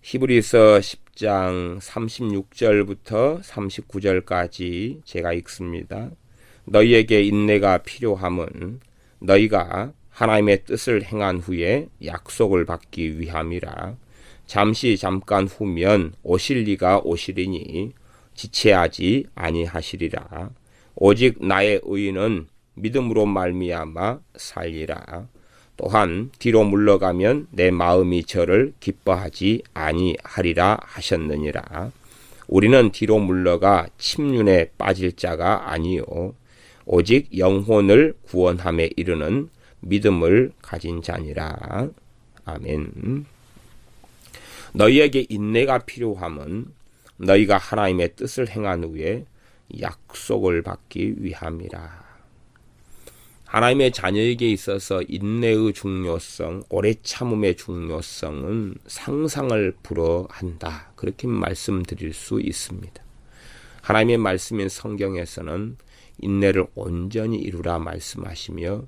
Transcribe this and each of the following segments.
히브리서 10장 36절부터 39절까지 제가 읽습니다. 너희에게 인내가 필요함은 너희가 하나님의 뜻을 행한 후에 약속을 받기 위함이라. 잠깐 후면 오실 이가 오시리니 지체하지 아니하시리라. 오직 나의 의인은 믿음으로 말미암아 살리라. 또한 뒤로 물러가면 내 마음이 저를 기뻐하지 아니하리라 하셨느니라. 우리는 뒤로 물러가 침륜에 빠질 자가 아니요 오직 영혼을 구원함에 이르는 믿음을 가진 자니라. 아멘. 너희에게 인내가 필요함은 너희가 하나님의 뜻을 행한 후에 약속을 받기 위함이라. 하나님의 자녀에게 있어서 인내의 중요성, 오래 참음의 중요성은 상상을 불허한다. 그렇게 말씀드릴 수 있습니다. 하나님의 말씀인 성경에서는 인내를 온전히 이루라 말씀하시며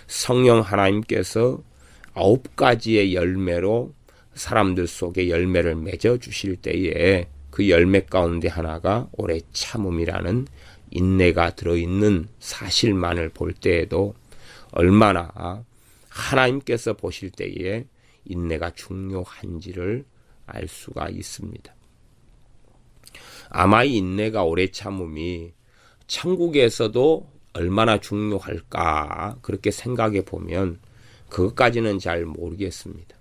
성령 하나님께서 9가지의 열매로 사람들 속에 열매를 맺어 주실 때에 그 열매 가운데 하나가 오래 참음이라는 인내가 들어있는 사실만을 볼 때에도 얼마나 하나님께서 보실 때에 인내가 중요한지를 알 수가 있습니다. 아마 이 인내가 오래 참음이 천국에서도 얼마나 중요할까 그렇게 생각해 보면 그것까지는 잘 모르겠습니다.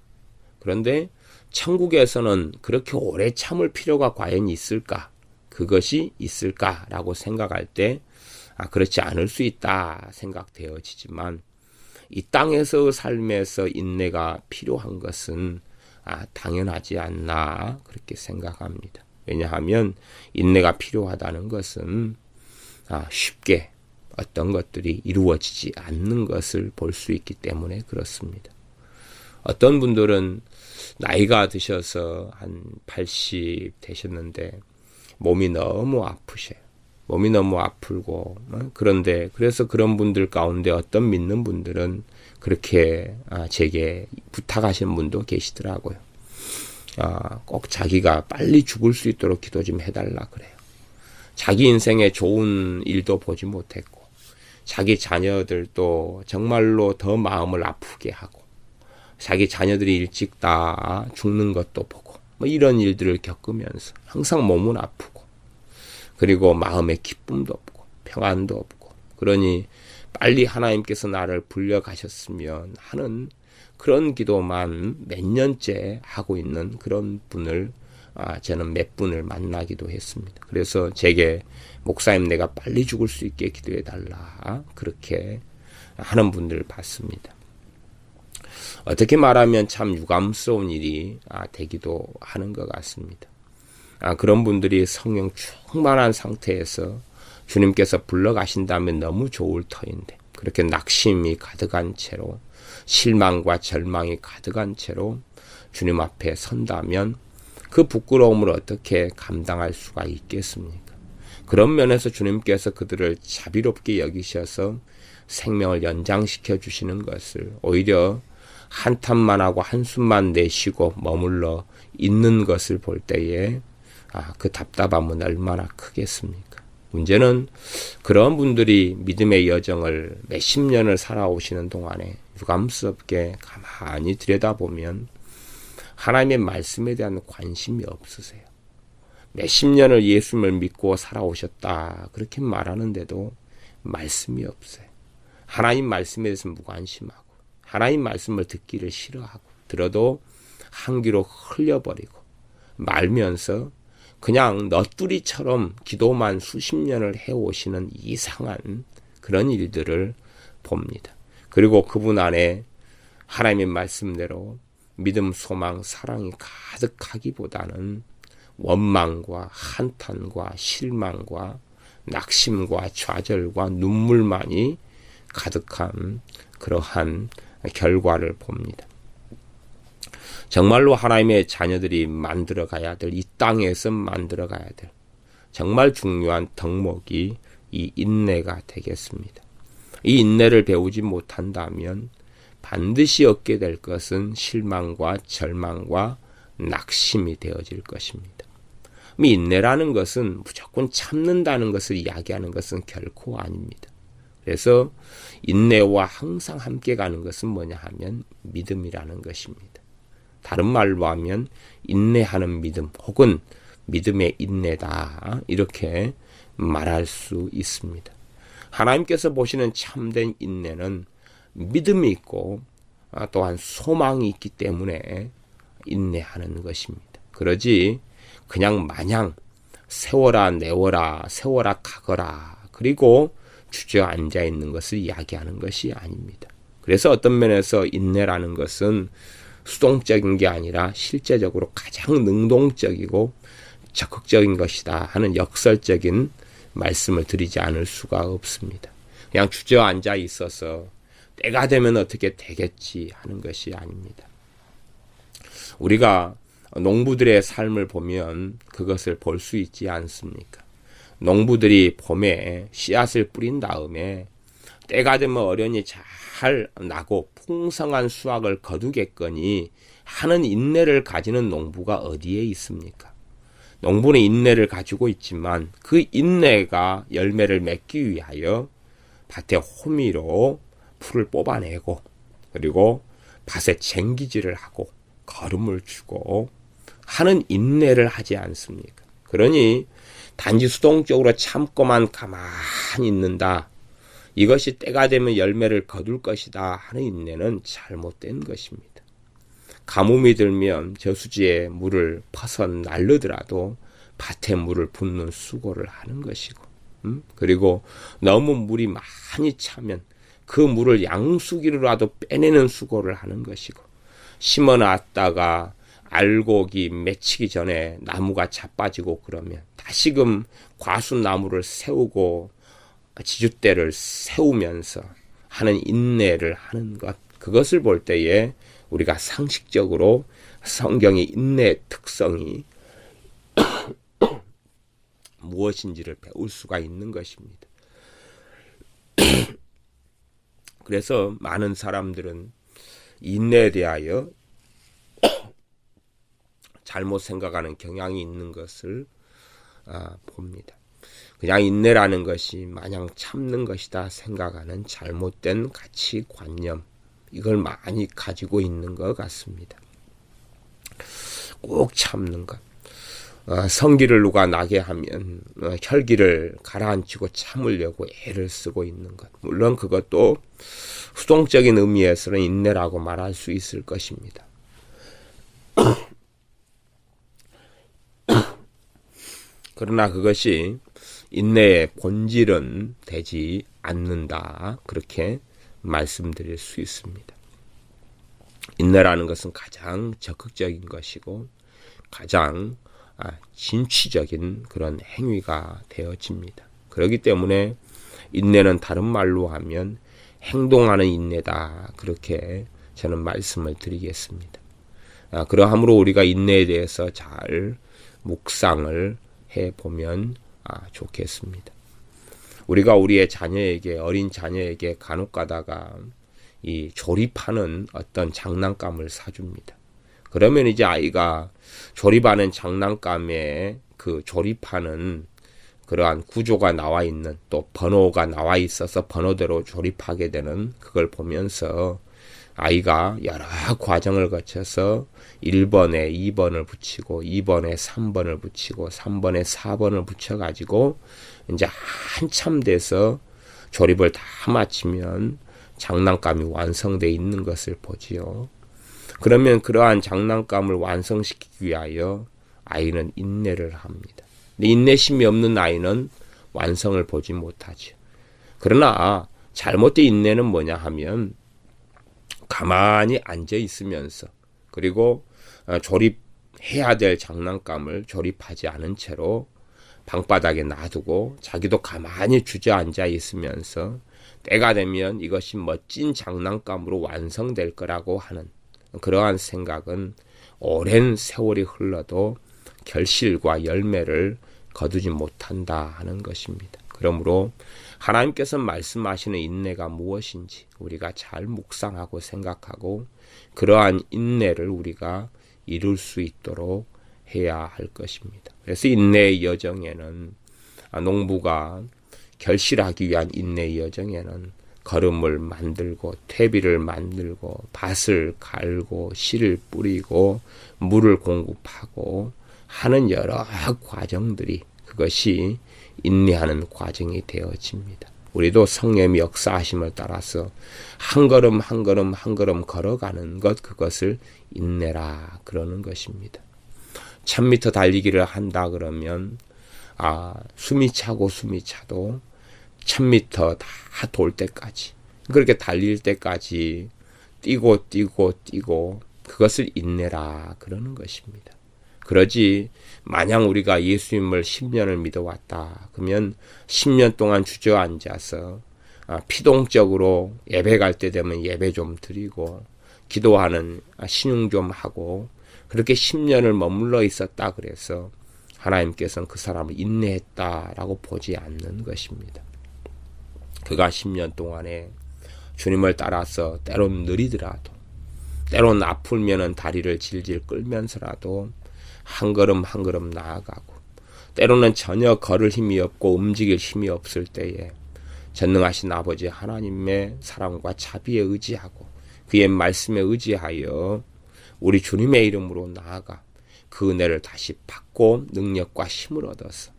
그런데 천국에서는 그렇게 오래 참을 필요가 과연 있을까? 그것이 있을까라고 생각할 때 그렇지 않을 수 있다 생각되어지지만 이 땅에서의 삶에서 인내가 필요한 것은 당연하지 않나 그렇게 생각합니다. 왜냐하면 인내가 필요하다는 것은 쉽게 어떤 것들이 이루어지지 않는 것을 볼 수 있기 때문에 그렇습니다. 어떤 분들은 나이가 드셔서 한 80 되셨는데 몸이 너무 아프셔요. 몸이 너무 아프고 그런데 그래서 그런 분들 가운데 어떤 믿는 분들은 그렇게 제게 부탁하시는 분도 계시더라고요. 꼭 자기가 빨리 죽을 수 있도록 기도 좀 해달라 그래요. 자기 인생에 좋은 일도 보지 못했고 자기 자녀들도 정말로 더 마음을 아프게 하고 자기 자녀들이 일찍 다 죽는 것도 보고 이런 일들을 겪으면서 항상 몸은 아프고 그리고 마음에 기쁨도 없고 평안도 없고 그러니 빨리 하나님께서 나를 불려가셨으면 하는 그런 기도만 몇 년째 하고 있는 그런 분을 저는 몇 분을 만나기도 했습니다. 그래서 제게 목사님 내가 빨리 죽을 수 있게 기도해 달라 그렇게 하는 분들을 봤습니다. 어떻게 말하면 참 유감스러운 일이 되기도 하는 것 같습니다. 그런 분들이 성령 충만한 상태에서 주님께서 불러가신다면 너무 좋을 터인데 그렇게 낙심이 가득한 채로 실망과 절망이 가득한 채로 주님 앞에 선다면 그 부끄러움을 어떻게 감당할 수가 있겠습니까? 그런 면에서 주님께서 그들을 자비롭게 여기셔서 생명을 연장시켜 주시는 것을 오히려 한탄만 하고 한숨만 내쉬고 머물러 있는 것을 볼 때에 그 답답함은 얼마나 크겠습니까? 문제는 그런 분들이 믿음의 여정을 몇십 년을 살아오시는 동안에 유감스럽게 가만히 들여다보면 하나님의 말씀에 대한 관심이 없으세요. 몇십 년을 예수님을 믿고 살아오셨다 그렇게 말하는데도 말씀이 없어요. 하나님 말씀에 대해서 무관심하고 하나님 말씀을 듣기를 싫어하고 들어도 한 귀로 흘려버리고 말면서 그냥 너뚜리처럼 기도만 수십 년을 해오시는 이상한 그런 일들을 봅니다. 그리고 그분 안에 하나님의 말씀대로 믿음, 소망, 사랑이 가득하기보다는 원망과 한탄과 실망과 낙심과 좌절과 눈물만이 가득한 그러한 결과를 봅니다. 정말로 하나님의 자녀들이 만들어가야 될, 이 땅에서 만들어가야 될 정말 중요한 덕목이 이 인내가 되겠습니다. 이 인내를 배우지 못한다면 반드시 얻게 될 것은 실망과 절망과 낙심이 되어질 것입니다. 인내라는 것은 무조건 참는다는 것을 이야기하는 것은 결코 아닙니다. 그래서 인내와 항상 함께 가는 것은 뭐냐 하면 믿음이라는 것입니다. 다른 말로 하면 인내하는 믿음 혹은 믿음의 인내다, 이렇게 말할 수 있습니다. 하나님께서 보시는 참된 인내는 믿음이 있고 또한 소망이 있기 때문에 인내하는 것입니다. 그러지 그냥 마냥 세워라 내워라 세워라 가거라 그리고 주저앉아 있는 것을 이야기하는 것이 아닙니다. 그래서 어떤 면에서 인내라는 것은 수동적인 게 아니라 실제적으로 가장 능동적이고 적극적인 것이다 하는 역설적인 말씀을 드리지 않을 수가 없습니다. 그냥 주저앉아 있어서 때가 되면 어떻게 되겠지 하는 것이 아닙니다. 우리가 농부들의 삶을 보면 그것을 볼 수 있지 않습니까? 농부들이 봄에 씨앗을 뿌린 다음에 때가 되면 어련히 잘 나고 풍성한 수확을 거두겠거니 하는 인내를 가지는 농부가 어디에 있습니까? 농부는 인내를 가지고 있지만 그 인내가 열매를 맺기 위하여 밭에 호미로 풀을 뽑아내고 그리고 밭에 쟁기질을 하고 거름을 주고 하는 인내를 하지 않습니까? 그러니 단지 수동적으로 참고만 가만히 있는다, 이것이 때가 되면 열매를 거둘 것이다 하는 인내는 잘못된 것입니다. 가뭄이 들면 저수지에 물을 퍼서 날르더라도 밭에 물을 붓는 수고를 하는 것이고, 그리고 너무 물이 많이 차면 그 물을 양수기로라도 빼내는 수고를 하는 것이고, 심어놨다가 알곡이 맺히기 전에 나무가 자빠지고 그러면 다시금 과수나무를 세우고 지주대를 세우면서 하는 인내를 하는 것, 그것을 볼 때에 우리가 상식적으로 성경의 인내의 특성이 무엇인지를 배울 수가 있는 것입니다. 그래서 많은 사람들은 인내에 대하여 잘못 생각하는 경향이 있는 것을 봅니다. 그냥 인내라는 것이 마냥 참는 것이다 생각하는 잘못된 가치관념, 이걸 많이 가지고 있는 것 같습니다. 꼭 참는 것. 성기를 누가 나게 하면 혈기를 가라앉히고 참으려고 애를 쓰고 있는 것. 물론 그것도 수동적인 의미에서는 인내라고 말할 수 있을 것입니다. 그러나 그것이 인내의 본질은 되지 않는다, 그렇게 말씀드릴 수 있습니다. 인내라는 것은 가장 적극적인 것이고 가장 진취적인 그런 행위가 되어집니다. 그렇기 때문에 인내는 다른 말로 하면 행동하는 인내다, 그렇게 저는 말씀을 드리겠습니다. 그러함으로 우리가 인내에 대해서 잘 묵상을 해보면 좋겠습니다. 우리가 우리의 자녀에게, 어린 자녀에게 간혹 가다가 이 조립하는 어떤 장난감을 사줍니다. 그러면 이제 아이가 조립하는 장난감에 그 조립하는 그러한 구조가 나와 있는, 또 번호가 나와 있어서 번호대로 조립하게 되는 그걸 보면서 아이가 여러 과정을 거쳐서 1번에 2번을 붙이고 2번에 3번을 붙이고 3번에 4번을 붙여가지고 이제 한참 돼서 조립을 다 마치면 장난감이 완성되어 있는 것을 보지요. 그러면 그러한 장난감을 완성시키기 위하여 아이는 인내를 합니다. 근데 인내심이 없는 아이는 완성을 보지 못하죠. 그러나 잘못된 인내는 뭐냐 하면 가만히 앉아 있으면서 그리고 조립해야 될 장난감을 조립하지 않은 채로 방바닥에 놔두고 자기도 가만히 주저앉아 있으면서 때가 되면 이것이 멋진 장난감으로 완성될 거라고 하는 그러한 생각은 오랜 세월이 흘러도 결실과 열매를 거두지 못한다 하는 것입니다. 그러므로 하나님께서 말씀하시는 인내가 무엇인지 우리가 잘 묵상하고 생각하고 그러한 인내를 우리가 이룰 수 있도록 해야 할 것입니다. 그래서 인내의 여정에는 농부가 결실하기 위한 인내의 여정에는 거름을 만들고 퇴비를 만들고 밭을 갈고 씨를 뿌리고 물을 공급하고 하는 여러 과정들이 그것이 인내하는 과정이 되어집니다. 우리도 성령의 역사하심을 따라서 한 걸음 한 걸음 한 걸음 걸어가는 것, 그것을 인내라 그러는 것입니다. 1000m 달리기를 한다 그러면 숨이 차고 숨이 차도 1000m 다 돌 때까지, 그렇게 달릴 때까지 뛰고 그것을 인내라 그러는 것입니다. 그러지 마냥 우리가 예수님을 10년을 믿어왔다 그러면 10년 동안 주저앉아서 피동적으로 예배 갈 때 되면 예배 좀 드리고 기도하는 신용 좀 하고 그렇게 10년을 머물러 있었다 그래서 하나님께서는 그 사람을 인내했다라고 보지 않는 것입니다. 그가 10년 동안에 주님을 따라서 때론 느리더라도, 때론 아프면은 다리를 질질 끌면서라도 한 걸음 한 걸음 나아가고, 때로는 전혀 걸을 힘이 없고 움직일 힘이 없을 때에 전능하신 아버지 하나님의 사랑과 자비에 의지하고 그의 말씀에 의지하여 우리 주님의 이름으로 나아가 그 은혜를 다시 받고 능력과 힘을 얻어서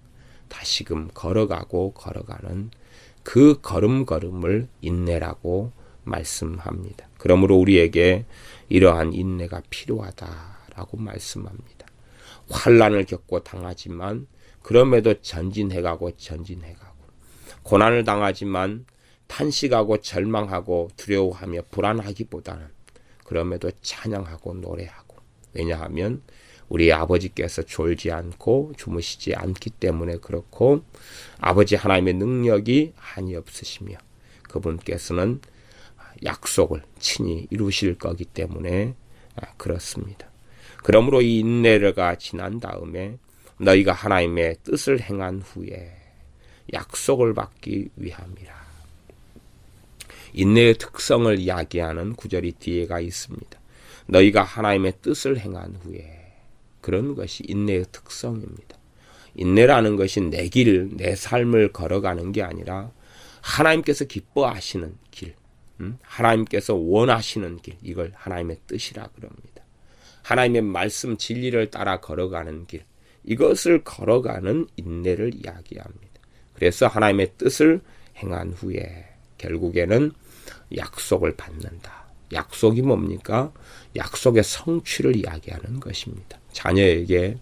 다시금 걸어가는 그 걸음걸음을 인내라고 말씀합니다. 그러므로 우리에게 이러한 인내가 필요하다라고 말씀합니다. 환난을 겪고 당하지만 그럼에도 전진해가고 고난을 당하지만 탄식하고 절망하고 두려워하며 불안하기보다는 그럼에도 찬양하고 노래하고, 왜냐하면 우리 아버지께서 졸지 않고 주무시지 않기 때문에 그렇고 아버지 하나님의 능력이 한이 없으시며 그분께서는 약속을 친히 이루실 거기 때문에 그렇습니다. 그러므로 이 인내가 지난 다음에 너희가 하나님의 뜻을 행한 후에 약속을 받기 위함이라. 인내의 특성을 이야기하는 구절이 뒤에가 있습니다. 너희가 하나님의 뜻을 행한 후에, 그런 것이 인내의 특성입니다. 인내라는 것이 내 길, 내 삶을 걸어가는 게 아니라 하나님께서 기뻐하시는 길, 하나님께서 원하시는 길, 이걸 하나님의 뜻이라 그럽니다. 하나님의 말씀 진리를 따라 걸어가는 길, 이것을 걸어가는 인내를 이야기합니다. 그래서 하나님의 뜻을 행한 후에 결국에는 약속을 받는다. 약속이 뭡니까? 약속의 성취를 이야기하는 것입니다. 자녀에게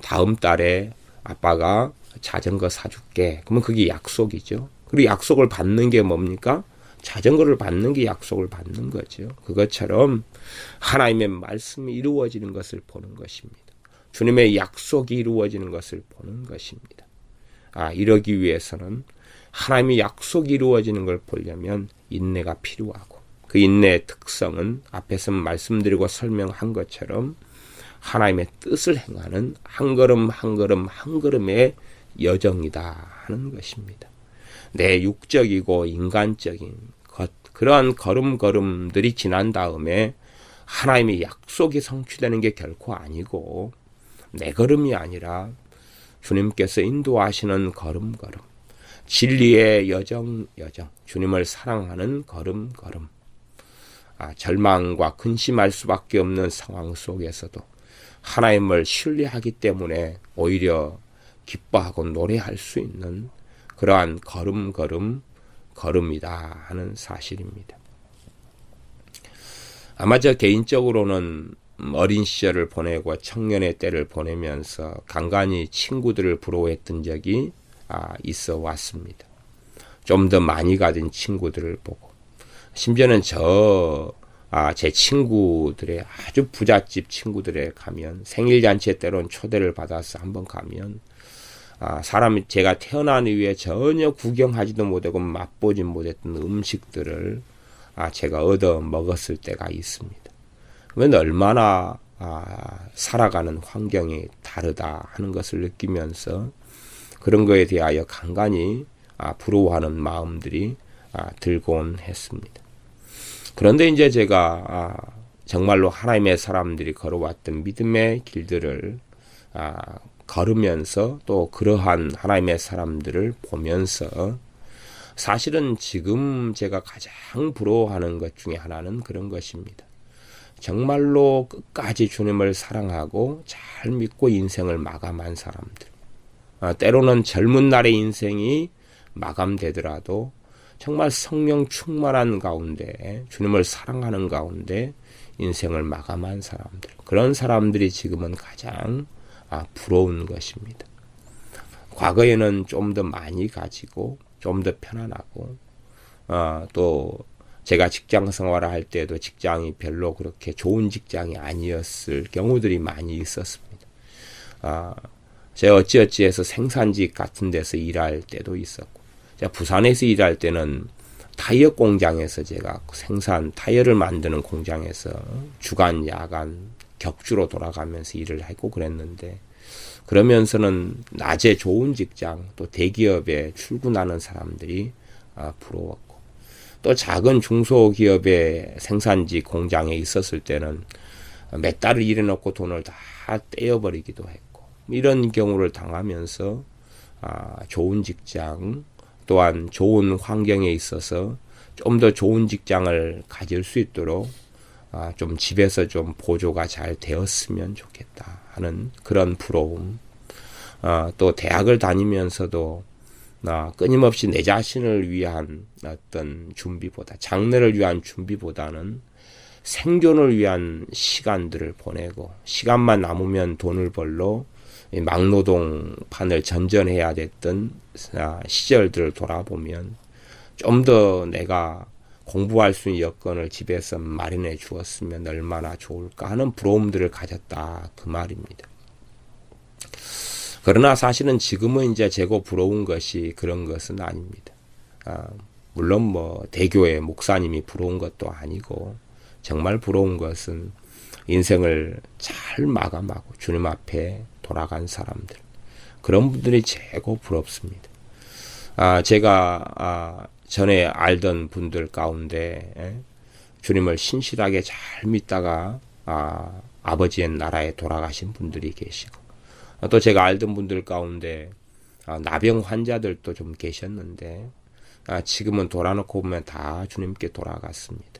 다음 달에 아빠가 자전거 사줄게. 그러면 그게 약속이죠. 그리고 약속을 받는 게 뭡니까? 자전거를 받는 게 약속을 받는 거죠. 그것처럼 하나님의 말씀이 이루어지는 것을 보는 것입니다. 주님의 약속이 이루어지는 것을 보는 것입니다. 이러기 위해서는 하나님의 약속이 이루어지는 걸 보려면 인내가 필요하고, 그 인내의 특성은 앞에서 말씀드리고 설명한 것처럼 하나님의 뜻을 행하는 한 걸음 한 걸음 한 걸음의 여정이다 하는 것입니다. 내 육적이고 인간적인 그러한 걸음걸음들이 지난 다음에 하나님의 약속이 성취되는 게 결코 아니고, 내 걸음이 아니라 주님께서 인도하시는 걸음걸음, 진리의 여정, 주님을 사랑하는 걸음걸음, 절망과 근심할 수밖에 없는 상황 속에서도 하나님을 신뢰하기 때문에 오히려 기뻐하고 노래할 수 있는 그러한 걸음이다 하는 사실입니다. 아마 저 개인적으로는 어린 시절을 보내고 청년의 때를 보내면서 간간히 친구들을 부러워했던 적이 있어 왔습니다. 좀 더 많이 가진 친구들을 보고, 심지어는 제 친구들의 아주 부잣집 친구들에 가면 생일잔치에 때론 초대를 받아서 한번 가면 사람이 제가 태어난 이후에 전혀 구경하지도 못하고 맛보지 못했던 음식들을 제가 얻어 먹었을 때가 있습니다. 그러면 얼마나 살아가는 환경이 다르다 하는 것을 느끼면서 그런 거에 대하여 간간히 부러워하는 마음들이 들곤 했습니다. 그런데 이제 제가 정말로 하나님의 사람들이 걸어왔던 믿음의 길들을 걸으면서 또 그러한 하나님의 사람들을 보면서 사실은 지금 제가 가장 부러워하는 것 중에 하나는 그런 것입니다. 정말로 끝까지 주님을 사랑하고 잘 믿고 인생을 마감한 사람들. 때로는 젊은 날의 인생이 마감되더라도 정말 성령 충만한 가운데 주님을 사랑하는 가운데 인생을 마감한 사람들. 그런 사람들이 지금은 가장 부러운 것입니다. 과거에는 좀 더 많이 가지고 좀 더 편안하고 또 제가 직장 생활을 할 때도 직장이 별로 그렇게 좋은 직장이 아니었을 경우들이 많이 있었습니다. 제가 어찌어찌해서 생산직 같은 데서 일할 때도 있었고, 제가 부산에서 일할 때는 타이어 공장에서 제가 타이어를 만드는 공장에서 주간, 야간, 격주로 돌아가면서 일을 하고 그랬는데, 그러면서는 낮에 좋은 직장, 또 대기업에 출근하는 사람들이 부러웠고, 또 작은 중소기업의 생산직 공장에 있었을 때는 몇 달을 일해놓고 돈을 다 떼어버리기도 했고, 이런 경우를 당하면서 좋은 직장 또한 좋은 환경에 있어서 좀 더 좋은 직장을 가질 수 있도록 좀 집에서 좀 보조가 잘 되었으면 좋겠다 하는 그런 부러움. 또 대학을 다니면서도 끊임없이 내 자신을 위한 어떤 준비보다, 장래를 위한 준비보다는 생존을 위한 시간들을 보내고, 시간만 남으면 돈을 벌러 막노동판을 전전해야 됐던 시절들을 돌아보면 좀 더 내가 공부할 수 있는 여건을 집에서 마련해 주었으면 얼마나 좋을까 하는 부러움들을 가졌다, 그 말입니다. 그러나 사실은 지금은 이제 제고 부러운 것이 그런 것은 아닙니다. 물론 뭐 대교의 목사님이 부러운 것도 아니고, 정말 부러운 것은 인생을 잘 마감하고 주님 앞에 돌아간 사람들, 그런 분들이 최고 부럽습니다. 제가 전에 알던 분들 가운데 주님을 신실하게 잘 믿다가 아버지의 나라에 돌아가신 분들이 계시고, 또 제가 알던 분들 가운데 나병 환자들도 좀 계셨는데 지금은 돌아놓고 보면 다 주님께 돌아갔습니다.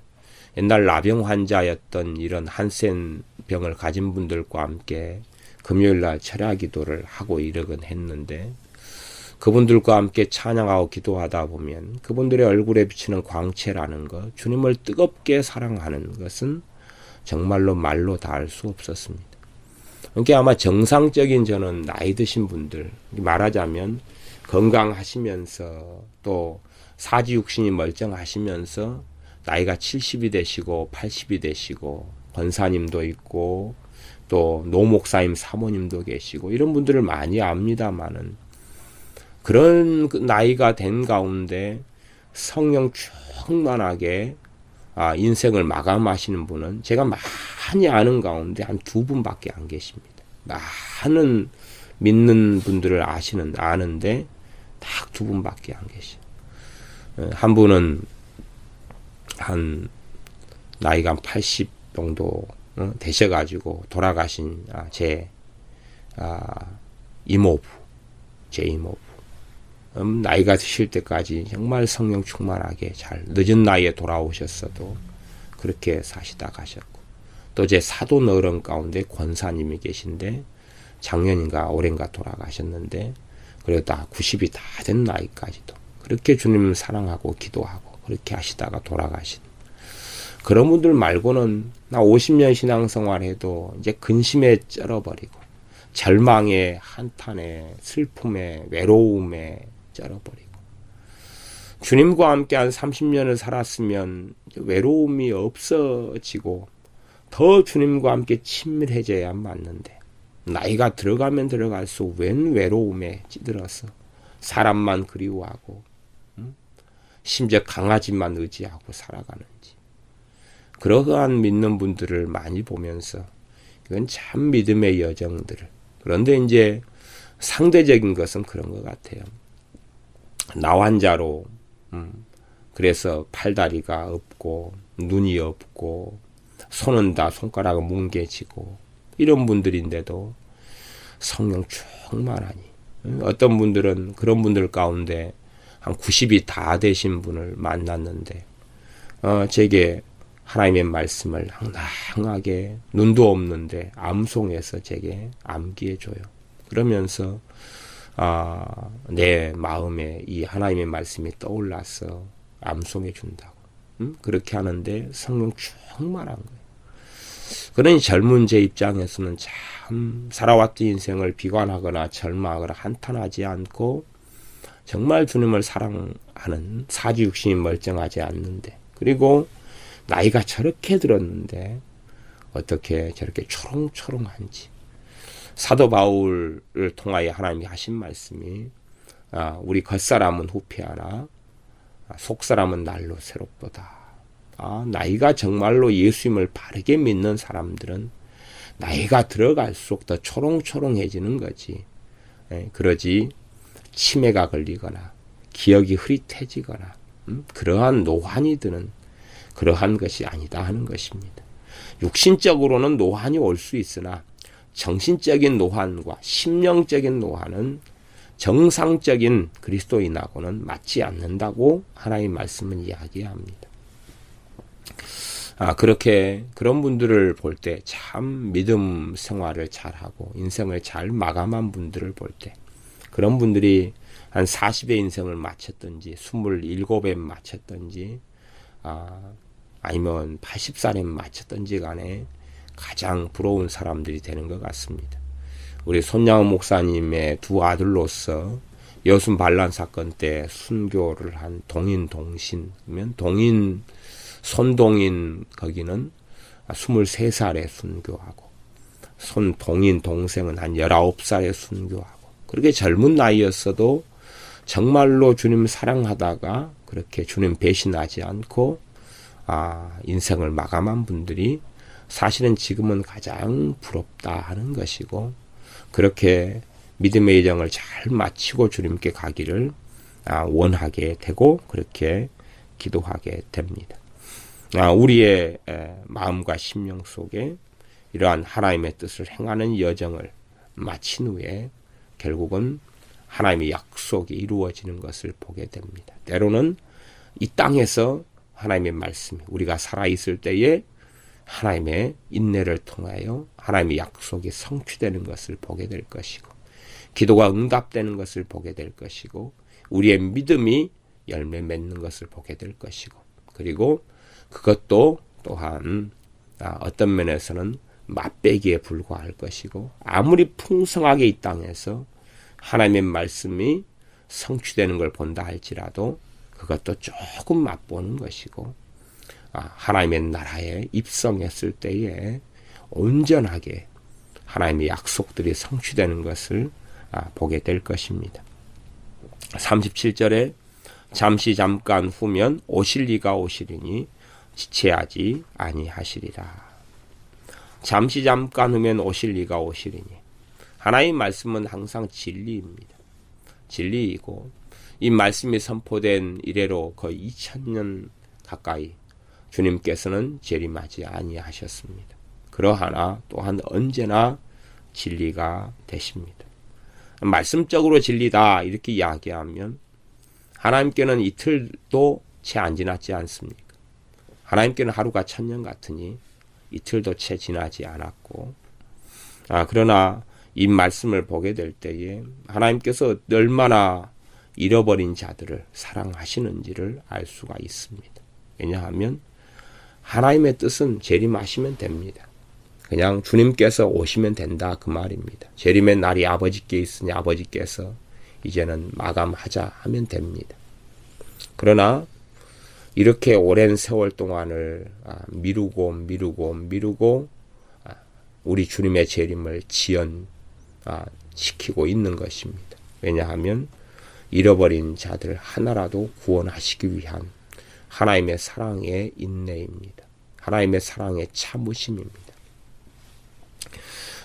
옛날 나병 환자였던 이런 한센 병을 가진 분들과 함께 금요일날 철야 기도를 하고 이러곤 했는데, 그분들과 함께 찬양하고 기도하다 보면 그분들의 얼굴에 비치는 광채라는 것, 주님을 뜨겁게 사랑하는 것은 정말로 말로 다 할 수 없었습니다. 그러니까 아마 정상적인 저는 나이 드신 분들, 말하자면 건강하시면서 또 사지육신이 멀쩡하시면서 나이가 70이 되시고 80이 되시고 권사님도 있고 또 노목사님 사모님도 계시고 이런 분들을 많이 압니다마는, 그런 나이가 된 가운데 성령 충만하게 인생을 마감하시는 분은 제가 많이 아는 가운데 한 2분밖에 안 계십니다. 많은 믿는 분들을 아는데 딱 2분밖에 안 계셔요. 한 분은 한 나이가 80 정도 되셔가지고 돌아가신 제 이모부. 나이가 드실 때까지 정말 성령 충만하게 잘 늦은 나이에 돌아오셨어도 그렇게 사시다 가셨고, 또 제 사돈 어른 가운데 권사님이 계신데 작년인가 올해인가 돌아가셨는데, 그래도 다 90이 다 된 나이까지도 그렇게 주님을 사랑하고 기도하고 그렇게 하시다가 돌아가신 그런 분들 말고는 나 50년 신앙생활해도 이제 근심에 쩔어버리고 절망에, 한탄에, 슬픔에, 외로움에 쩔어버리고, 주님과 함께 한 30년을 살았으면 외로움이 없어지고 더 주님과 함께 친밀해져야 맞는데, 나이가 들어가면 들어갈수록 웬 외로움에 찌들어서 사람만 그리워하고 심지어 강아지만 의지하고 살아가는지, 그러한 믿는 분들을 많이 보면서 이건 참 믿음의 여정들을. 그런데 이제 상대적인 것은 그런 것 같아요. 나 환자로 그래서 팔다리가 없고 눈이 없고 손은 다 손가락은 뭉개지고 이런 분들인데도 성령 충만하니, 어떤 분들은 그런 분들 가운데 한 90이 다 되신 분을 만났는데 제게 하나님의 말씀을 항상하게 눈도 없는데 암송해서 제게 암기해줘요. 그러면서 내 마음에 이 하나님의 말씀이 떠올라서 암송해 준다고. 그렇게 하는데 성령 충만한 거예요. 그러니 젊은 제 입장에서는 참 살아왔던 인생을 비관하거나 절망하거나 한탄하지 않고 정말 주님을 사랑하는 사지육신이 멀쩡하지 않는데, 그리고 나이가 저렇게 들었는데 어떻게 저렇게 초롱초롱한지, 사도 바울을 통하여 하나님이 하신 말씀이 우리 겉사람은 후패하나 속사람은 날로 새롭도다. 나이가 정말로 예수님을 바르게 믿는 사람들은 나이가 들어갈수록 더 초롱초롱해지는 거지. 그러지 치매가 걸리거나 기억이 흐릿해지거나 그러한 노환이 드는 그러한 것이 아니다 하는 것입니다. 육신적으로는 노환이 올 수 있으나 정신적인 노환과 심령적인 노환은 정상적인 그리스도인하고는 맞지 않는다고 하나님의 말씀은 이야기합니다. 그렇게 그런 분들을 볼 때 참 믿음 생활을 잘하고 인생을 잘 마감한 분들을 볼 때, 그런 분들이 한 40의 인생을 마쳤든지 27에 마쳤든지 아니면 80살에 마쳤든지 간에 가장 부러운 사람들이 되는 것 같습니다. 우리 손양원 목사님의 두 아들로서 여순 반란 사건 때 순교를 한 동인 동신, 그러면 동인 손동인 거기는 23살에 순교하고 손동인 동생은 한 19살에 순교하고, 그렇게 젊은 나이였어도 정말로 주님 사랑하다가 그렇게 주님 배신하지 않고 인생을 마감한 분들이 사실은 지금은 가장 부럽다 하는 것이고, 그렇게 믿음의 여정을 잘 마치고 주님께 가기를 원하게 되고 그렇게 기도하게 됩니다. 우리의 마음과 심령 속에 이러한 하나님의 뜻을 행하는 여정을 마친 후에 결국은 하나님의 약속이 이루어지는 것을 보게 됩니다. 때로는 이 땅에서 하나님의 말씀이 우리가 살아있을 때에 하나님의 인내를 통하여 하나님의 약속이 성취되는 것을 보게 될 것이고, 기도가 응답되는 것을 보게 될 것이고, 우리의 믿음이 열매 맺는 것을 보게 될 것이고, 그리고 그것도 또한 어떤 면에서는 맛배기에 불과할 것이고, 아무리 풍성하게 이 땅에서 하나님의 말씀이 성취되는 걸 본다 할지라도 그것도 조금 맛보는 것이고, 하나님의 나라에 입성했을 때에 온전하게 하나님의 약속들이 성취되는 것을 보게 될 것입니다. 37절에 잠시 잠깐 후면 오실 이가 오시리니 지체하지 아니하시리라. 잠시 잠깐 후면 오실 이가 오시리니, 하나님의 말씀은 항상 진리입니다. 진리이고 이 말씀이 선포된 이래로 거의 2000년 가까이 주님께서는 재림하지 아니하셨습니다. 그러하나 또한 언제나 진리가 되십니다. 말씀적으로 진리다 이렇게 이야기하면 하나님께는 이틀도 채 안 지났지 않습니까? 하나님께는 하루가 1000년 같으니 이틀도 채 지나지 않았고, 그러나 이 말씀을 보게 될 때에 하나님께서 얼마나 잃어버린 자들을 사랑하시는지를 알 수가 있습니다. 왜냐하면 하나님의 뜻은 재림하시면 됩니다. 그냥 주님께서 오시면 된다 그 말입니다. 재림의 날이 아버지께 있으니 아버지께서 이제는 마감하자 하면 됩니다. 그러나 이렇게 오랜 세월 동안을 미루고 우리 주님의 재림을 지연시키고 있는 것입니다. 왜냐하면 잃어버린 자들 하나라도 구원하시기 위한 하나님의 사랑의 인내입니다. 하나님의 사랑의 참으심입니다.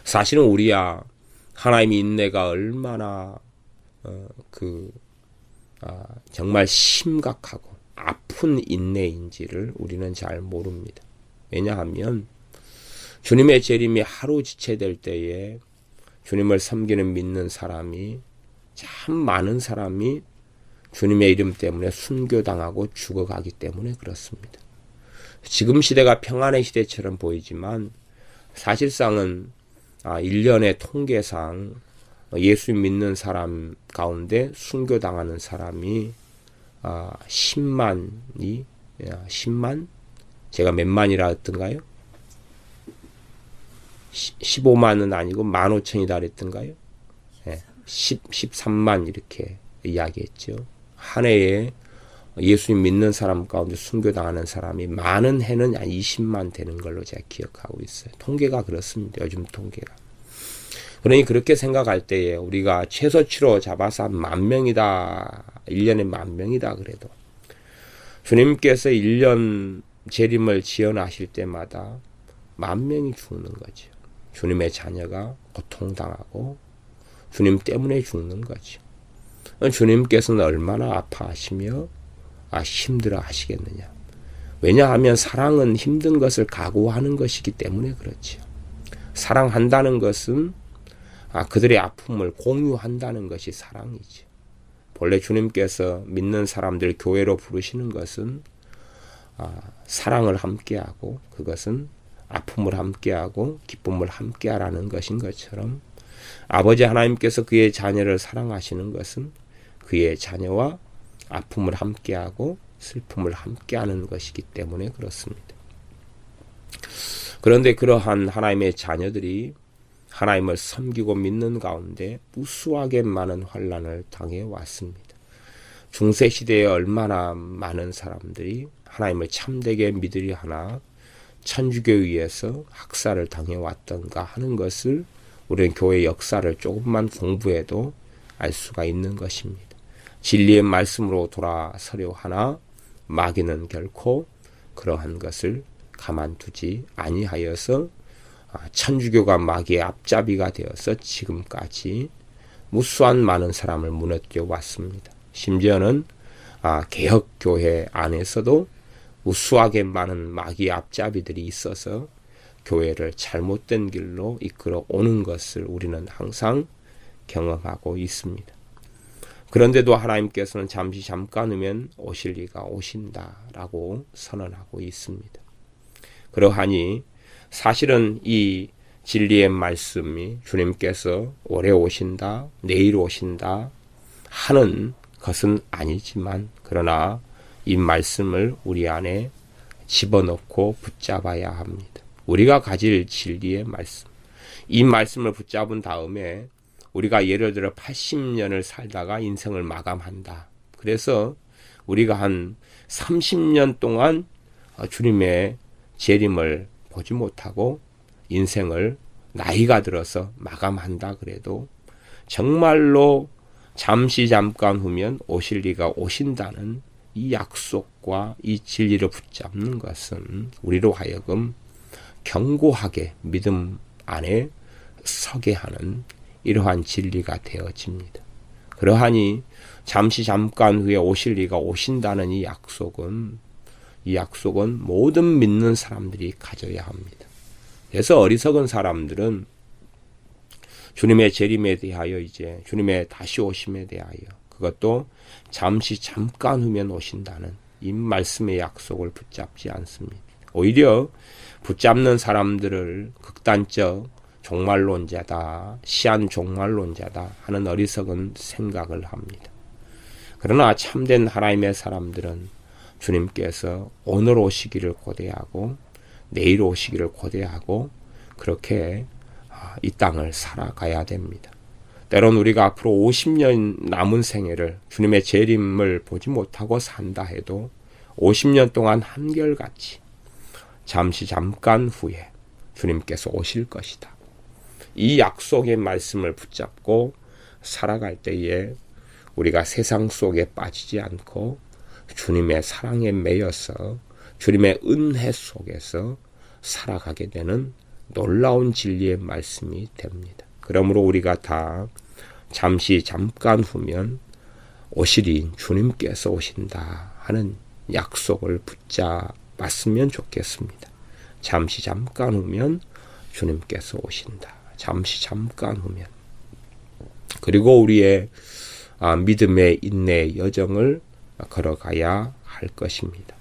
사실은 우리야 하나님의 인내가 얼마나 정말 심각하고 아픈 인내인지를 우리는 잘 모릅니다. 왜냐하면 주님의 재림이 하루 지체될 때에 주님을 섬기는 믿는 사람이 참 많은 사람이 주님의 이름 때문에 순교당하고 죽어가기 때문에 그렇습니다. 지금 시대가 평안의 시대처럼 보이지만 사실상은 1년의 통계상 예수 믿는 사람 가운데 순교당하는 사람이 10만? 제가 몇 만이라 했던가요? 15만은 아니고 15,000이다 그랬던가요? 13만 이렇게 이야기했죠. 한 해에 예수님 믿는 사람 가운데 순교당하는 사람이 많은 해는 한 20만 되는 걸로 제가 기억하고 있어요. 통계가 그렇습니다. 요즘 통계가. 그러니 그렇게 생각할 때에 우리가 최소치로 잡아서 한 10,000명이다. 1년에 10,000명이다 그래도 주님께서 1년 재림을 지연하실 때마다 10,000명이 죽는 거죠. 주님의 자녀가 고통당하고 주님 때문에 죽는 거죠. 주님께서는 얼마나 아파하시며 힘들어 하시겠느냐. 왜냐하면 사랑은 힘든 것을 각오하는 것이기 때문에 그렇죠. 사랑한다는 것은 그들의 아픔을 공유한다는 것이 사랑이죠. 본래 주님께서 믿는 사람들 교회로 부르시는 것은 사랑을 함께하고 그것은 아픔을 함께하고 기쁨을 함께하라는 것인 것처럼 아버지 하나님께서 그의 자녀를 사랑하시는 것은 그의 자녀와 아픔을 함께하고 슬픔을 함께하는 것이기 때문에 그렇습니다. 그런데 그러한 하나님의 자녀들이 하나님을 섬기고 믿는 가운데 무수하게 많은 환난을 당해 왔습니다. 중세시대에 얼마나 많은 사람들이 하나님을 참되게 믿으려 하나 천주교에 의해서 학살을 당해왔던가 하는 것을 우리는 교회 역사를 조금만 공부해도 알 수가 있는 것입니다. 진리의 말씀으로 돌아서려 하나 마귀는 결코 그러한 것을 가만두지 아니하여서 천주교가 마귀의 앞잡이가 되어서 지금까지 무수한 많은 사람을 무너뜨려 왔습니다. 심지어는 개혁교회 안에서도 무수하게 많은 마귀의 앞잡이들이 있어서 교회를 잘못된 길로 이끌어 오는 것을 우리는 항상 경험하고 있습니다. 그런데도 하나님께서는 잠깐 후면 오실 이가 오신다라고 선언하고 있습니다. 그러하니 사실은 이 진리의 말씀이 주님께서 올해 오신다, 내일 오신다 하는 것은 아니지만 그러나 이 말씀을 우리 안에 집어넣고 붙잡아야 합니다. 우리가 가질 진리의 말씀. 이 말씀을 붙잡은 다음에 우리가 예를 들어 80년을 살다가 인생을 마감한다. 그래서 우리가 한 30년 동안 주님의 재림을 보지 못하고 인생을 나이가 들어서 마감한다 그래도 정말로 잠깐 후면 오실 이가 오신다는 이 약속과 이 진리를 붙잡는 것은 우리로 하여금 견고하게 믿음 안에 서게 하는 이러한 진리가 되어집니다. 그러하니 잠깐 후에 오실 이가 오신다는 이 약속은 모든 믿는 사람들이 가져야 합니다. 그래서 어리석은 사람들은 주님의 재림에 대하여 이제 주님의 다시 오심에 대하여 그것도 잠깐 후면 오신다는 이 말씀의 약속을 붙잡지 않습니다. 오히려 붙잡는 사람들을 극단적 종말론자다, 시한 종말론자다 하는 어리석은 생각을 합니다. 그러나 참된 하나님의 사람들은 주님께서 오늘 오시기를 고대하고 내일 오시기를 고대하고 그렇게 이 땅을 살아가야 됩니다. 때론 우리가 앞으로 50년 남은 생애를 주님의 재림을 보지 못하고 산다 해도 50년 동안 한결같이 잠깐 후에 주님께서 오실 것이다. 이 약속의 말씀을 붙잡고 살아갈 때에 우리가 세상 속에 빠지지 않고 주님의 사랑에 매여서 주님의 은혜 속에서 살아가게 되는 놀라운 진리의 말씀이 됩니다. 그러므로 우리가 다 잠깐 후면 오시리 주님께서 오신다 하는 약속을 붙잡았으면 좋겠습니다. 잠깐 후면 주님께서 오신다. 잠깐 후면. 그리고 우리의 믿음의 인내의 여정을 걸어가야 할 것입니다.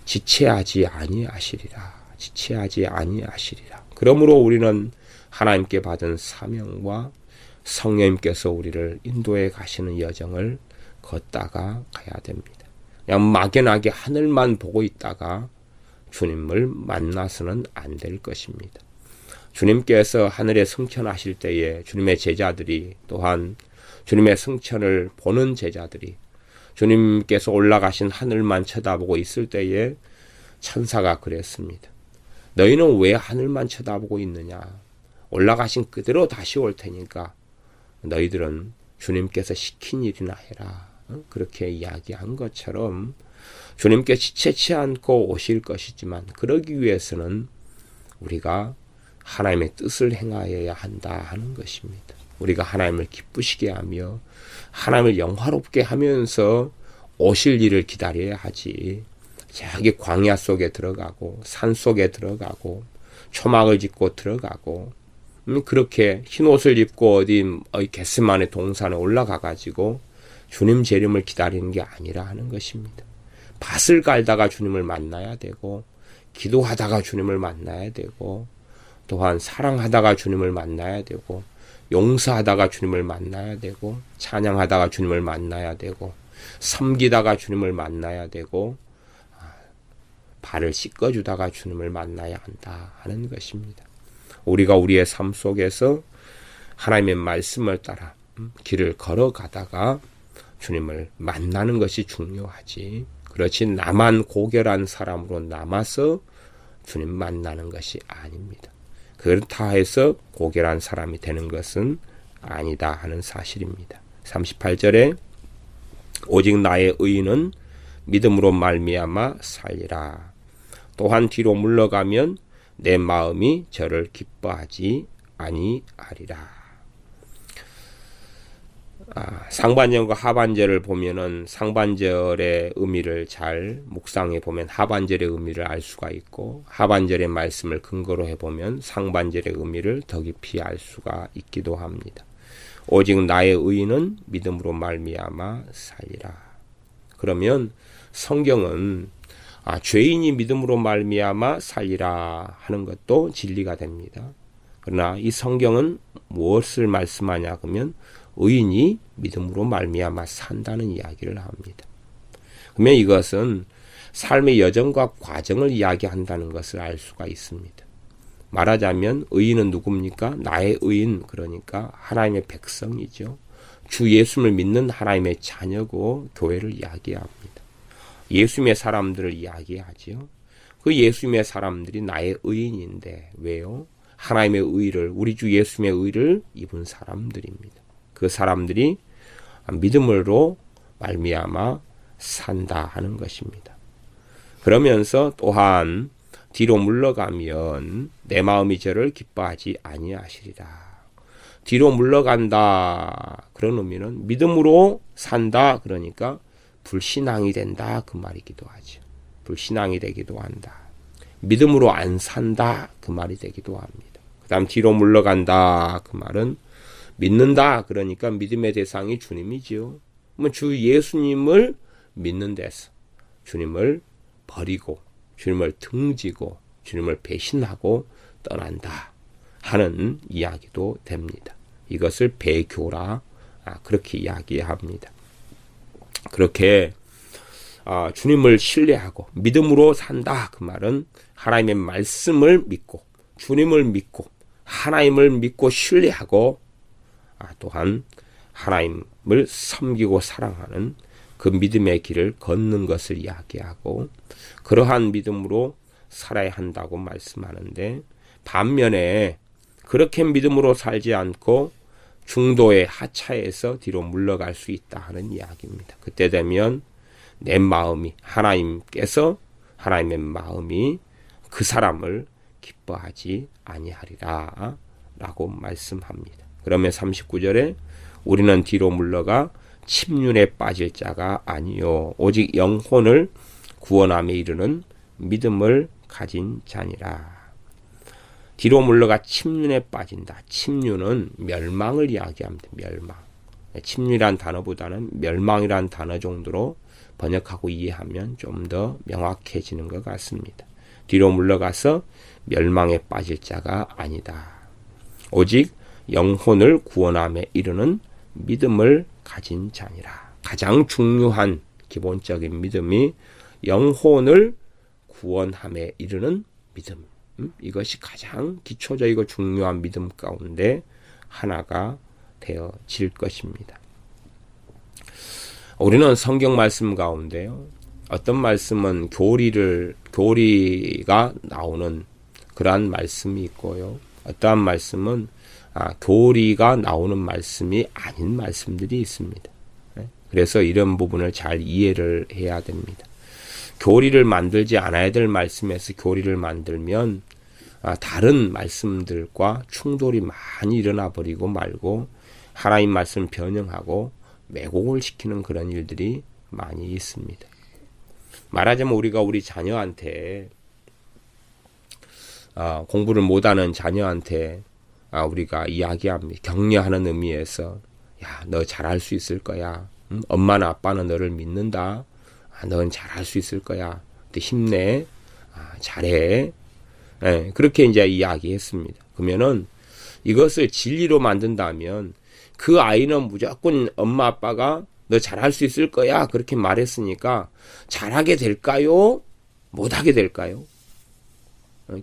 지체하지 아니하시리라. 지체하지 아니하시리라. 그러므로 우리는 하나님께 받은 사명과 성령님께서 우리를 인도해 가시는 여정을 걷다가 가야 됩니다. 그냥 막연하게 하늘만 보고 있다가 주님을 만나서는 안 될 것입니다. 주님께서 하늘에 승천하실 때에 주님의 제자들이 또한 주님의 승천을 보는 제자들이 주님께서 올라가신 하늘만 쳐다보고 있을 때에 천사가 그랬습니다. 너희는 왜 하늘만 쳐다보고 있느냐? 올라가신 그대로 다시 올 테니까 너희들은 주님께서 시킨 일이나 해라. 그렇게 이야기한 것처럼 주님께 지체치 않고 오실 것이지만 그러기 위해서는 우리가 하나님의 뜻을 행하여야 한다 하는 것입니다. 우리가 하나님을 기쁘시게 하며 하나님을 영화롭게 하면서 오실 일을 기다려야 하지. 저기 광야 속에 들어가고 산 속에 들어가고 초막을 짓고 들어가고 그렇게 흰 옷을 입고 어디 겟세마네 동산에 올라가 가지고 주님 재림을 기다리는 게 아니라 하는 것입니다. 밭을 갈다가 주님을 만나야 되고 기도하다가 주님을 만나야 되고 또한 사랑하다가 주님을 만나야 되고 용서하다가 주님을 만나야 되고 찬양하다가 주님을 만나야 되고 섬기다가 주님을 만나야 되고 발을 씻어주다가 주님을 만나야 한다 하는 것입니다. 우리가 우리의 삶 속에서 하나님의 말씀을 따라 길을 걸어가다가 주님을 만나는 것이 중요하지. 그렇지 나만 고결한 사람으로 남아서 주님 만나는 것이 아닙니다. 그렇다 해서 고결한 사람이 되는 것은 아니다 하는 사실입니다. 38절에 오직 나의 의인은 믿음으로 말미암아 살리라. 또한 뒤로 물러가면 내 마음이 저를 기뻐하지 아니하리라. 상반절과 하반절을 보면은 상반절의 의미를 잘 묵상해 보면 하반절의 의미를 알 수가 있고 하반절의 말씀을 근거로 해보면 상반절의 의미를 더 깊이 알 수가 있기도 합니다. 오직 나의 의인은 믿음으로 말미암아 살리라. 그러면 성경은 죄인이 믿음으로 말미암아 살리라 하는 것도 진리가 됩니다. 그러나 이 성경은 무엇을 말씀하냐 그러면 의인이 믿음으로 말미암아 산다는 이야기를 합니다. 그러면 이것은 삶의 여정과 과정을 이야기한다는 것을 알 수가 있습니다. 말하자면 의인은 누굽니까? 나의 의인, 그러니까 하나님의 백성이죠. 주 예수님을 믿는 하나님의 자녀고 교회를 이야기합니다. 예수님의 사람들을 이야기하지요. 그 예수님의 사람들이 나의 의인인데 왜요? 하나님의 의를, 우리 주 예수님의 의를 입은 사람들입니다. 그 사람들이 믿음으로 말미암아 산다 하는 것입니다. 그러면서 또한 뒤로 물러가면 내 마음이 저를 기뻐하지 아니하시리라. 뒤로 물러간다 그런 의미는 믿음으로 산다 그러니까 불신앙이 된다 그 말이기도 하죠. 불신앙이 되기도 한다. 믿음으로 안 산다 그 말이 되기도 합니다. 그 다음 뒤로 물러간다 그 말은 믿는다 그러니까 믿음의 대상이 주님이지요. 그러면 주 예수님을 믿는 데서 주님을 버리고 주님을 등지고 주님을 배신하고 떠난다 하는 이야기도 됩니다. 이것을 배교라 그렇게 이야기합니다. 그렇게 주님을 신뢰하고 믿음으로 산다 그 말은 하나님의 말씀을 믿고 주님을 믿고 하나님을 믿고 신뢰하고 또한 하나님을 섬기고 사랑하는 그 믿음의 길을 걷는 것을 이야기하고 그러한 믿음으로 살아야 한다고 말씀하는데 반면에 그렇게 믿음으로 살지 않고 중도의 하차에서 뒤로 물러갈 수 있다 하는 이야기입니다. 그때 되면 내 마음이 하나님께서 하나님의 마음이 그 사람을 기뻐하지 아니하리라 라고 말씀합니다. 그러면 39절에 우리는 뒤로 물러가 침륜에 빠질 자가 아니요 오직 영혼을 구원함에 이르는 믿음을 가진 자니라. 뒤로 물러가 침륜에 빠진다. 침륜은 멸망을 이야기합니다. 멸망. 침륜이란 단어보다는 멸망이란 단어 정도로 번역하고 이해하면 좀 더 명확해지는 것 같습니다. 뒤로 물러가서 멸망에 빠질 자가 아니다. 오직 영혼을 구원함에 이르는 믿음을 가진 자니라. 가장 중요한 기본적인 믿음이 영혼을 구원함에 이르는 믿음. 이것이 가장 기초적이고 중요한 믿음 가운데 하나가 되어질 것입니다. 우리는 성경 말씀 가운데요, 어떤 말씀은 교리가 나오는 그러한 말씀이 있고요, 어떠한 말씀은 교리가 나오는 말씀이 아닌 말씀들이 있습니다. 그래서 이런 부분을 잘 이해를 해야 됩니다. 교리를 만들지 않아야 될 말씀에서 교리를 만들면 다른 말씀들과 충돌이 많이 일어나 버리고 말고 하나님 말씀을 변형하고 왜곡을 시키는 그런 일들이 많이 있습니다. 말하자면 우리가 우리 자녀한테 공부를 못하는 자녀한테 우리가 이야기합니다. 격려하는 의미에서 야, 너 잘할 수 있을 거야. 엄마나 아빠는 너를 믿는다. 넌 잘할 수 있을 거야. 힘내. 잘해. 네, 그렇게 이제 이야기했습니다. 그러면은 이것을 진리로 만든다면 그 아이는 무조건 엄마 아빠가 너 잘할 수 있을 거야 그렇게 말했으니까 잘하게 될까요? 못하게 될까요?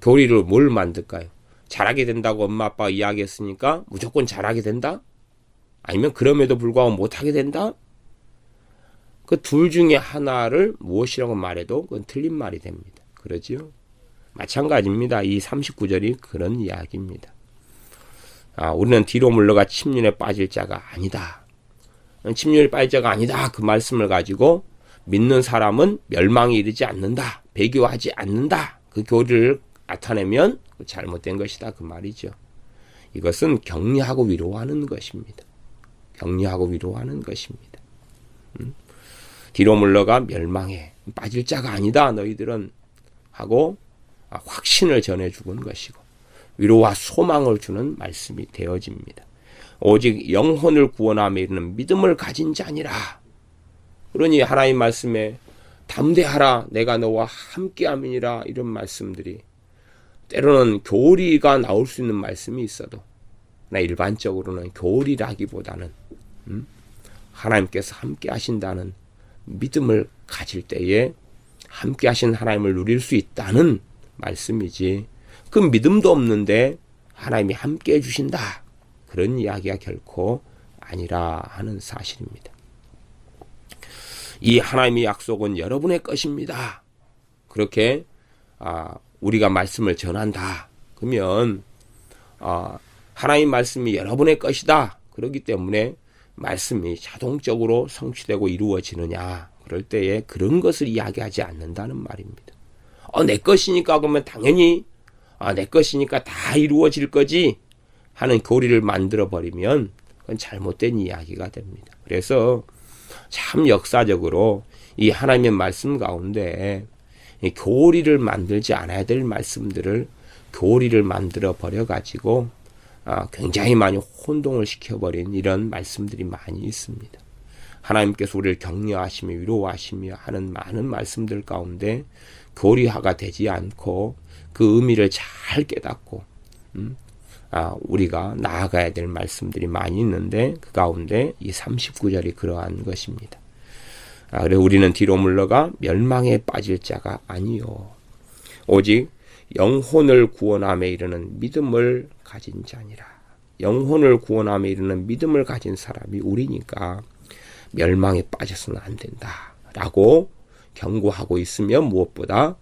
교리를 뭘 만들까요? 잘하게 된다고 엄마 아빠가 이야기했으니까 무조건 잘하게 된다? 아니면 그럼에도 불구하고 못하게 된다? 그 둘 중에 하나를 무엇이라고 말해도 그건 틀린 말이 됩니다. 그러지요? 마찬가지입니다. 이 39절이 그런 이야기입니다. 우리는 뒤로 물러가 침륜에 빠질 자가 아니다. 침륜에 빠질 자가 아니다. 그 말씀을 가지고 믿는 사람은 멸망에 이르지 않는다. 배교하지 않는다. 그 교리를 나타내면 잘못된 것이다. 그 말이죠. 이것은 격려하고 위로하는 것입니다. 격려하고 위로하는 것입니다. 뒤로 물러가 멸망에 빠질 자가 아니다. 너희들은 하고 확신을 전해주는 것이고 위로와 소망을 주는 말씀이 되어집니다. 오직 영혼을 구원함에 이르는 믿음을 가진 자니라. 그러니 하나님 말씀에 담대하라 내가 너와 함께함이니라 이런 말씀들이 때로는 교리가 나올 수 있는 말씀이 있어도 일반적으로는 교리라기보다는 하나님께서 함께 하신다는 믿음을 가질 때에 함께 하신 하나님을 누릴 수 있다는 말씀이지 그 믿음도 없는데 하나님이 함께 해주신다 그런 이야기가 결코 아니라 하는 사실입니다. 이 하나님의 약속은 여러분의 것입니다. 그렇게 우리가 말씀을 전한다. 그러면 하나님 말씀이 여러분의 것이다. 그렇기 때문에 말씀이 자동적으로 성취되고 이루어지느냐. 그럴 때에 그런 것을 이야기하지 않는다는 말입니다. 내 것이니까 그러면 당연히 내 것이니까 다 이루어질 거지 하는 교리를 만들어버리면 그건 잘못된 이야기가 됩니다. 그래서 참 역사적으로 이 하나님의 말씀 가운데 교리를 만들지 않아야 될 말씀들을 교리를 만들어 버려가지고 굉장히 많이 혼동을 시켜버린 이런 말씀들이 많이 있습니다. 하나님께서 우리를 격려하시며 위로하시며 하는 많은 말씀들 가운데 교리화가 되지 않고 그 의미를 잘 깨닫고 우리가 나아가야 될 말씀들이 많이 있는데 그 가운데 이 39절이 그러한 것입니다. 그래서 우리는 뒤로 물러가 멸망에 빠질 자가 아니요 오직 영혼을 구원함에 이르는 믿음을 가진 자니라. 영혼을 구원함에 이르는 믿음을 가진 사람이 우리니까 멸망에 빠져서는 안 된다 라고 경고하고 있으며 무엇보다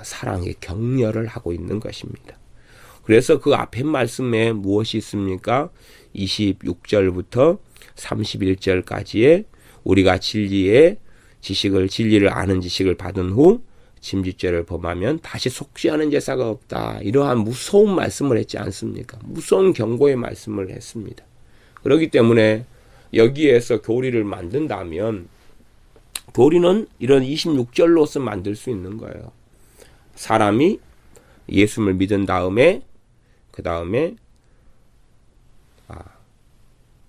사랑의 격려를 하고 있는 것입니다. 그래서 그 앞에 말씀에 무엇이 있습니까? 26절부터 31절까지의 우리가 진리를 아는 지식을 받은 후 짐짓죄를 범하면 다시 속죄하는 제사가 없다. 이러한 무서운 말씀을 했지 않습니까? 무서운 경고의 말씀을 했습니다. 그렇기 때문에 여기에서 교리를 만든다면 교리는 이런 26절로서 만들 수 있는 거예요. 사람이 예수님을 믿은 다음에 그 다음에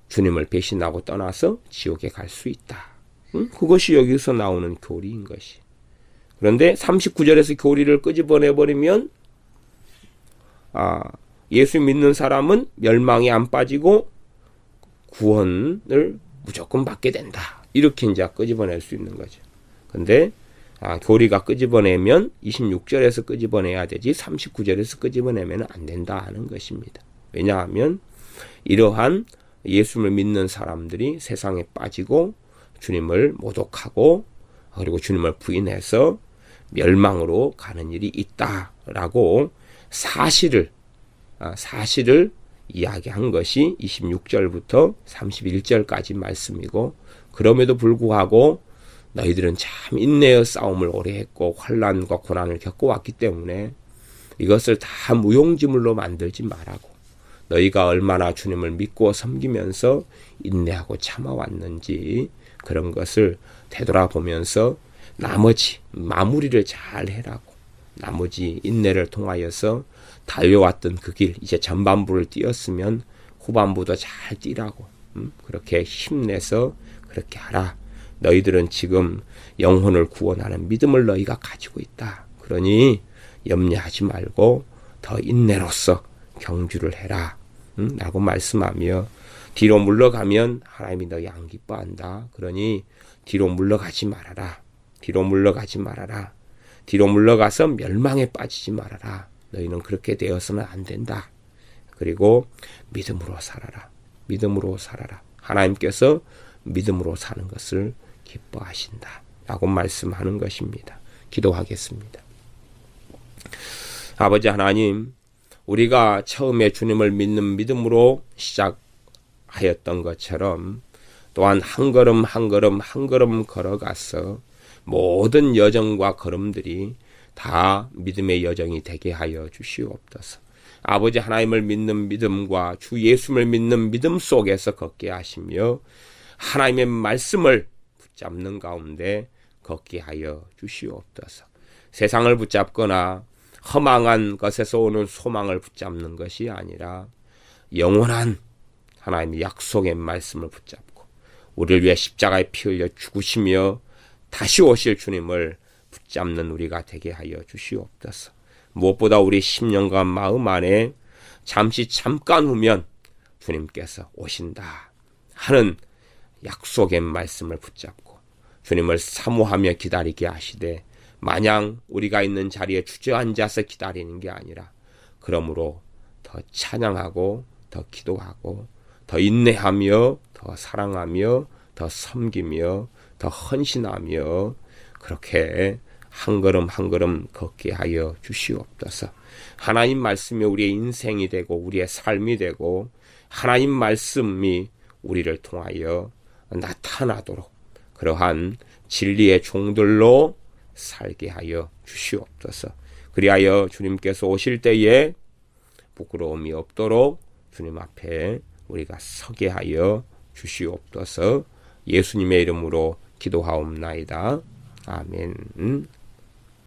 주님을 배신하고 떠나서 지옥에 갈 수 있다. 그것이 여기서 나오는 교리인 것이. 그런데 39절에서 교리를 끄집어내버리면 예수 믿는 사람은 멸망에 안 빠지고 구원을 무조건 받게 된다. 이렇게 이제 끄집어낼 수 있는 거죠. 근데 교리가 끄집어내면 26절에서 끄집어내야 되지 39절에서 끄집어내면 안 된다 하는 것입니다. 왜냐하면 이러한 예수를 믿는 사람들이 세상에 빠지고 주님을 모독하고 그리고 주님을 부인해서 멸망으로 가는 일이 있다라고 사실을 이야기한 것이 26절부터 31절까지 말씀이고, 그럼에도 불구하고 너희들은 참 인내의 싸움을 오래 했고 환난과 고난을 겪어왔기 때문에 이것을 다 무용지물로 만들지 말라고, 너희가 얼마나 주님을 믿고 섬기면서 인내하고 참아왔는지 그런 것을 되돌아보면서 나머지 마무리를 잘 해라고, 나머지 인내를 통하여서 달려왔던 그 길 이제 전반부를 뛰었으면 후반부도 잘 뛰라고, 그렇게 힘내서 그렇게 하라. 너희들은 지금 영혼을 구원하는 믿음을 너희가 가지고 있다. 그러니 염려하지 말고 더 인내로서 경주를 해라 라고 말씀하며, 뒤로 물러가면 하나님이 너희 안 기뻐한다. 그러니 뒤로 물러가지 말아라. 뒤로 물러가지 말아라. 뒤로 물러가서 멸망에 빠지지 말아라. 너희는 그렇게 되어서는 안 된다. 그리고 믿음으로 살아라. 믿음으로 살아라. 하나님께서 믿음으로 사는 것을 기뻐하신다 라고 말씀하는 것입니다. 기도하겠습니다. 아버지 하나님, 우리가 처음에 주님을 믿는 믿음으로 시작하였던 것처럼 또한 한 걸음 한 걸음 한 걸음 걸어가서 모든 여정과 걸음들이 다 믿음의 여정이 되게 하여 주시옵소서. 아버지 하나님을 믿는 믿음과 주 예수를 믿는 믿음 속에서 걷게 하시며 하나님의 말씀을 붙잡는 가운데 걷게 하여 주시옵소서. 세상을 붙잡거나 허망한 것에서 오는 소망을 붙잡는 것이 아니라 영원한 하나님의 약속의 말씀을 붙잡고 우리를 위해 십자가에 피 흘려 죽으시며 다시 오실 주님을 붙잡는 우리가 되게 하여 주시옵소서. 무엇보다 우리 심령과 마음 안에 잠깐 후면 주님께서 오신다 하는 약속의 말씀을 붙잡고 주님을 사모하며 기다리게 하시되, 마냥 우리가 있는 자리에 주저앉아서 기다리는 게 아니라 그러므로 더 찬양하고 더 기도하고 더 인내하며 더 사랑하며 더 섬기며 더 헌신하며 그렇게 한 걸음 한 걸음 걷게 하여 주시옵소서. 하나님 말씀이 우리의 인생이 되고 우리의 삶이 되고 하나님 말씀이 우리를 통하여 나타나도록 그러한 진리의 종들로 살게 하여 주시옵소서. 그리하여 주님께서 오실 때에 부끄러움이 없도록 주님 앞에 우리가 서게 하여 주시옵소서. 예수님의 이름으로 기도하옵나이다. 아멘.